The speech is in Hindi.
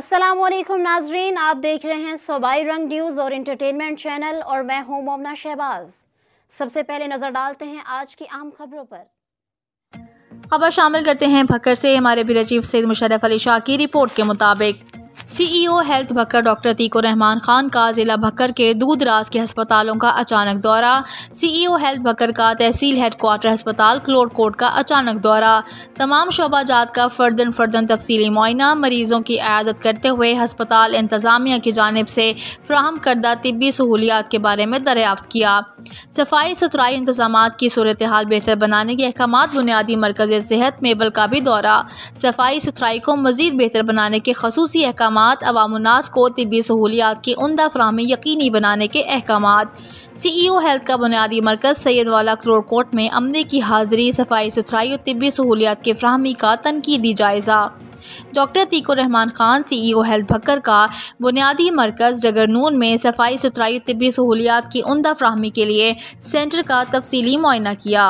अस्सलामुअलैकुम नाजरीन, आप देख रहे हैं सूबाई रंग न्यूज़ और इंटरटेनमेंट चैनल और मैं हूं मोमना शहबाज। सबसे पहले नजर डालते हैं आज की आम खबरों पर। खबर शामिल करते हैं भक्कर से। हमारे ब्यूरो चीफ सैयद मुशर्रफ अली शाह की रिपोर्ट के मुताबिक CEO हेल्थ भक्कर डॉक्टर तीको रहमान खान का जिला भक्कर के दूर दराज के अस्पतालों का अचानक दौरा। CEO हेल्थ भक्कर का तहसील हेडक्वार्टर अस्पताल क्लोड कोट का अचानक दौरा। तमाम शोबाजात का फर्दन तफसीली मुआयना। मरीजों की इयादत करते हुए अस्पताल इंतज़ामिया की जानिब से फ्राहम करदा तिब्बी सहूलियात के बारे में दरियाफ्त किया। सफाई सुथराई इंतजामात की सूरत हाल बेहतर बनाने के अहकामात। बुनियादी मरकज़ सेहत मेबल का भी दौरा। सफाई सुथराई को मज़ीद बेहतर बनाने के खसूसी अहकामात। अवामुन्नास को तिब्बी सहूलियात की उम्दा फराहमी यकीनी बनाने के अहकामात। CEO हेल्थ का बुनियादी मरकज़ सैयद वाला क्लोड कोट में अमले की हाजिरी, सफाई सुथराई और तिब्बी सहूलियात की फराहमी का तनकीदी जायज़ा। डॉक्टर तीको रहमान खान CEO हेल्थ भक्कर का बुनियादी मरकज़ जगरनून में सफाई सुथराई तिब्बी सहूलियात की उम्दा फराहमी के लिए सेंटर का तफसीली मुआयना किया।